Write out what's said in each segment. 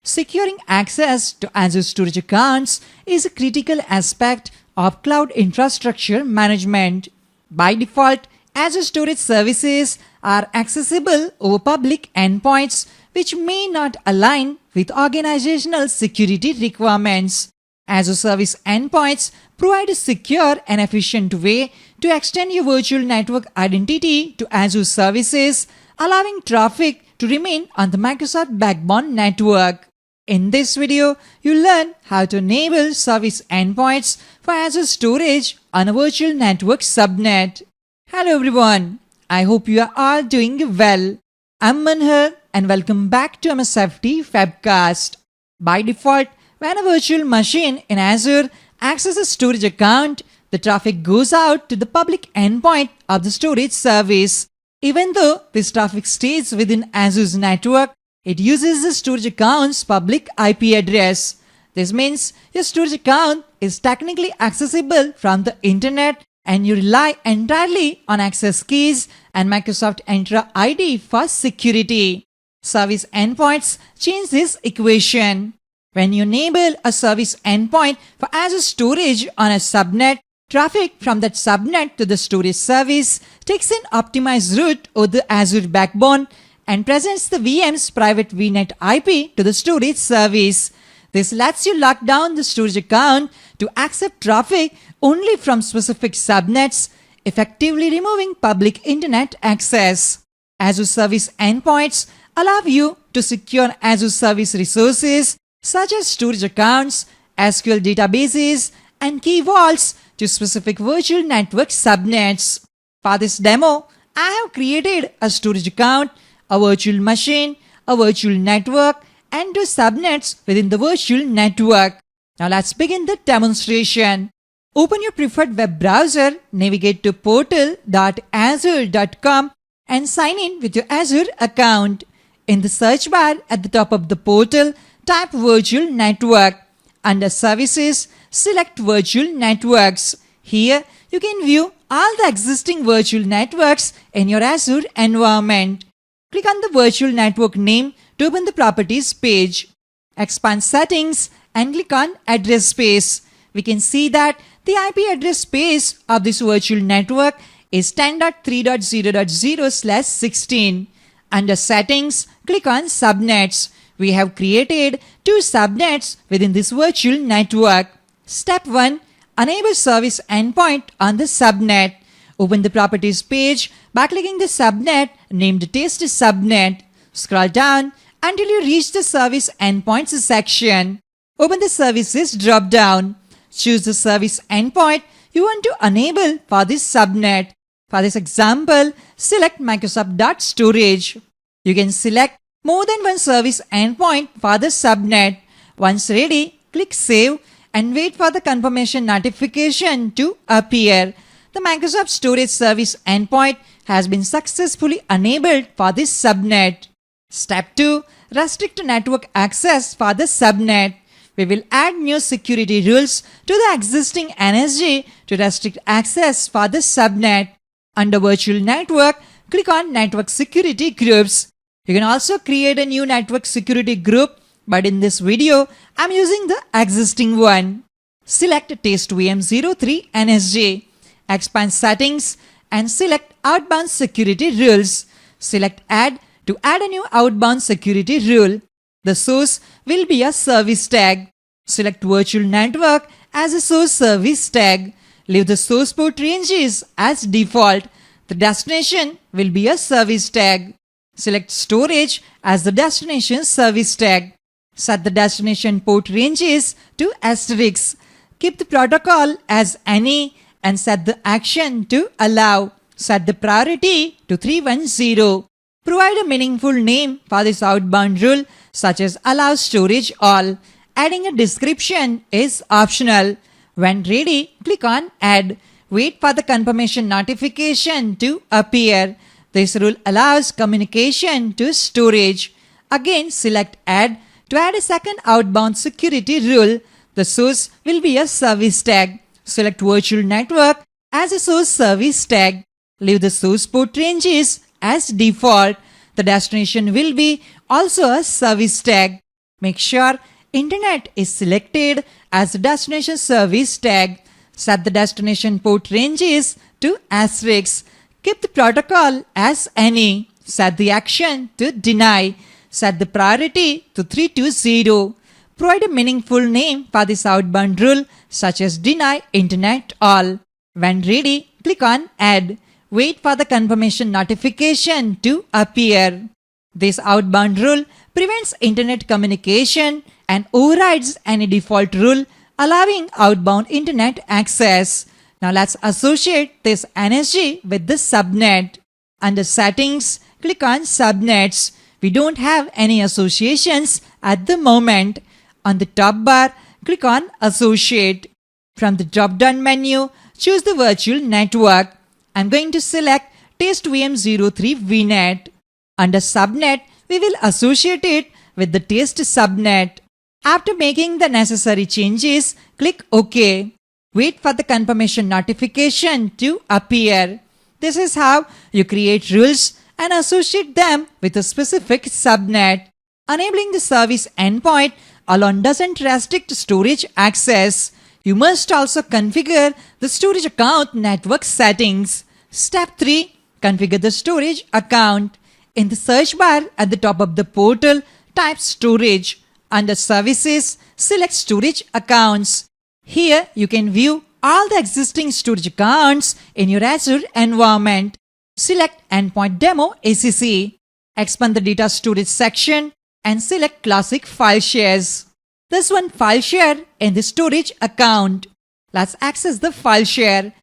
Securing access to Azure Storage accounts is a critical aspect of cloud infrastructure management. By default, Azure Storage services are accessible over public endpoints, which may not align with organizational security requirements. Azure Service Endpoints provide a secure and efficient way to extend your virtual network identity to Azure services, allowing traffic to remain on the Microsoft backbone network. In this video, you'll learn how to enable service endpoints for Azure Storage on a virtual network subnet. Hello everyone, I hope you are all doing well. I'm Manhar and welcome back to MSFT WebCast. By default, when a virtual machine in Azure accesses a storage account, the traffic goes out to the public endpoint of the storage service. Even though this traffic stays within Azure's network, it uses the storage account's public IP address. This means your storage account is technically accessible from the internet and you rely entirely on access keys and Microsoft Entra ID for security. Service endpoints change this equation. When you enable a service endpoint for Azure Storage on a subnet, traffic from that subnet to the storage service takes an optimized route over the Azure backbone and presents the VM's private VNet IP to the storage service. This lets you lock down the storage account to accept traffic only from specific subnets, effectively removing public internet access. Azure Service Endpoints allow you to secure Azure service resources such as storage accounts, SQL databases, and key vaults to specific virtual network subnets. For this demo, I have created a storage account, a virtual machine, a virtual network, and two subnets within the virtual network. Now let's begin the demonstration. Open your preferred web browser, navigate to portal.azure.com and sign in with your Azure account. In the search bar at the top of the portal, type Virtual Network. Under Services, select Virtual Networks. Here, you can view all the existing virtual networks in your Azure environment. Click on the virtual network name to open the Properties page. Expand Settings and click on Address Space. We can see that the IP address space of this virtual network is 10.3.0.0/16. Under Settings, click on Subnets. We have created two subnets within this virtual network. Step 1. Enable Service Endpoint on the subnet. Open the Properties page by clicking the subnet named Test Subnet. Scroll down until you reach the Service Endpoints section. Open the Services drop-down. Choose the service endpoint you want to enable for this subnet. For this example, select Microsoft.Storage. You can select more than one service endpoint for the subnet. Once ready, click Save and wait for the confirmation notification to appear. The Microsoft Storage Service Endpoint has been successfully enabled for this subnet. Step 2. Restrict network access for the subnet. We will add new security rules to the existing NSG to restrict access for the subnet. Under Virtual Network, click on Network Security Groups. You can also create a new network security group, but in this video, I'm using the existing one. Select Test VM03 NSG. Expand Settings and select Outbound Security Rules. Select Add to add a new outbound security rule. The source will be a service tag. Select Virtual Network as a source service tag. Leave the source port ranges as default. The destination will be a service tag. Select Storage as the destination service tag. Set the destination port ranges to asterisk. Keep the protocol as any and set the action to allow. Set the priority to 310. Provide a meaningful name for this outbound rule such as allow storage all. Adding a description is optional. When ready, click on Add. Wait for the confirmation notification to appear. This rule allows communication to storage. Again, select Add to add a second outbound security rule. The source will be a service tag. Select Virtual Network as a source service tag. Leave the source port ranges as default. The destination will be also a service tag. Make sure Internet is selected as the destination service tag. Set the destination port ranges to asterisk. Keep the protocol as any. Set the action to deny. Set the priority to 320. Provide a meaningful name for this outbound rule such as deny internet all. When ready, click on add. Wait for the confirmation notification to appear. This outbound rule prevents internet communication and overrides any default rule allowing outbound internet access. Now let's associate this NSG with the subnet. Under settings, click on subnets. We don't have any associations at the moment. On the top bar, click on associate. From the drop-down menu, choose the virtual network. I'm going to select test-VM03 VNet. Under subnet, we will associate it with the test subnet. After making the necessary changes, click OK. Wait for the confirmation notification to appear. This is how you create rules and associate them with a specific subnet. Enabling the service endpoint alone doesn't restrict storage access. You must also configure the storage account network settings. Step 3. Configure the storage account. In the search bar at the top of the portal, type storage. Under services, select storage accounts. Here you can view all the existing storage accounts in your Azure environment. Select Endpoint Demo ACC. Expand the data storage section and select classic file shares. This one file share in the storage account. Let's access the file share.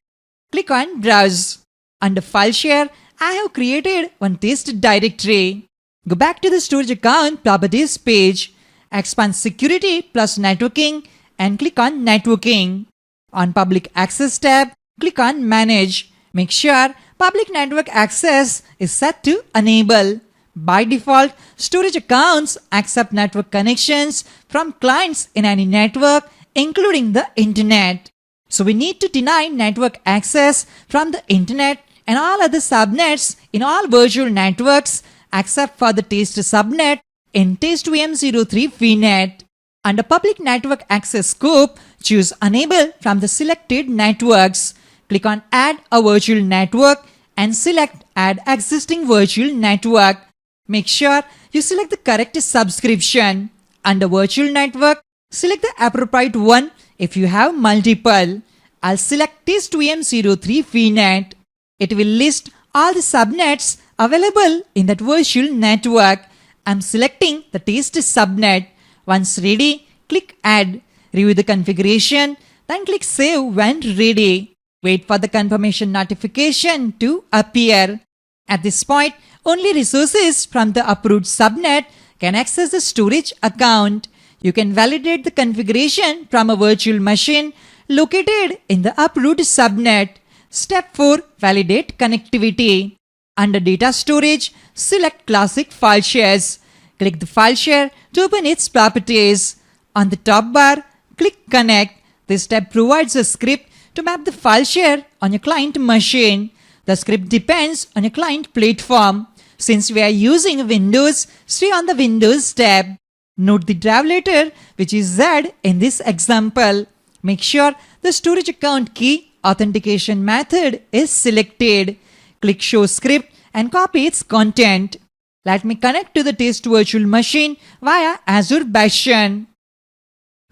Click on Browse. Under file share, I have created one test directory. Go back to the storage account properties page. Expand Security plus Networking and click on Networking. On Public Access tab, click on Manage. Make sure Public Network Access is set to Enable. By default, storage accounts accept network connections from clients in any network, including the Internet. So we need to deny network access from the Internet and all other subnets in all virtual networks except for the test subnet in test-VM03 VNet. Under Public Network Access scope, choose Enable from the selected networks. Click on Add a virtual network and select Add existing virtual network. Make sure you select the correct subscription. Under virtual network, select the appropriate one if you have multiple. I'll select test-VM03 VNet. It will list all the subnets available in that virtual network. I'm selecting the test subnet. Once ready, click Add. Review the configuration, then click Save when ready. Wait for the confirmation notification to appear. At this point, only resources from the approved subnet can access the storage account. You can validate the configuration from a virtual machine located in the approved subnet. Step 4. Validate connectivity. Under Data Storage, select Classic File Shares. Click the file share to open its properties. On the top bar, click Connect. This step provides a script to map the file share on your client machine. The script depends on your client platform. Since we are using Windows, stay on the Windows tab. Note the drive letter, which is Z in this example. Make sure the storage account key authentication method is selected. Click Show Script and copy its content. Let me connect to the test virtual machine via Azure Bastion.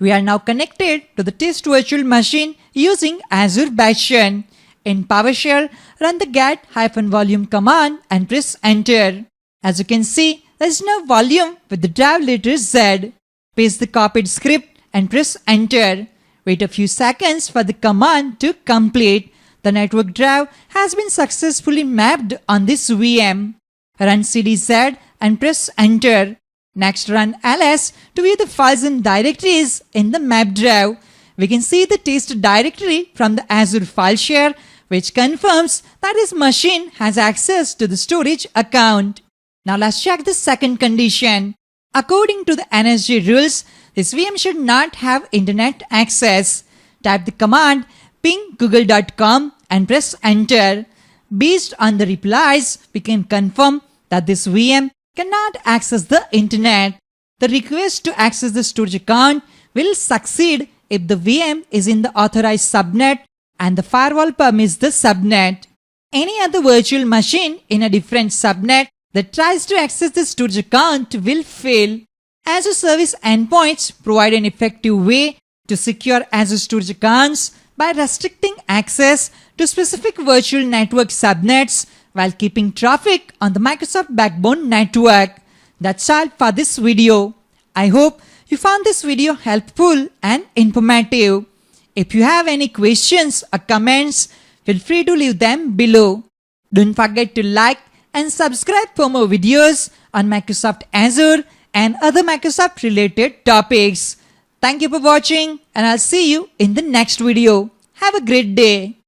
We are now connected to the test virtual machine using Azure Bastion. In PowerShell, run the get-volume command and press enter. As you can see, there is no volume with the drive letter Z. Paste the copied script and press enter. Wait a few seconds for the command to complete. The network drive has been successfully mapped on this VM. Run cdz and press enter. Next, run ls to view the files and directories in the map drive. We can see the test directory from the Azure file share, which confirms that this machine has access to the storage account. Now let's check the second condition. According to the NSG rules, this VM should not have internet access. Type the command ping google.com and press enter. Based on the replies, we can confirm that this VM cannot access the internet. The request to access the storage account will succeed if the VM is in the authorized subnet and the firewall permits the subnet. Any other virtual machine in a different subnet that tries to access the storage account will fail. Azure Service Endpoints provide an effective way to secure Azure Storage accounts by restricting access to specific virtual network subnets while keeping traffic on the Microsoft backbone network. That's all for this video. I hope you found this video helpful and informative. If you have any questions or comments, feel free to leave them below. Don't forget to like and subscribe for more videos on Microsoft Azure and other Microsoft related topics. Thank you for watching and I'll see you in the next video. Have a great day.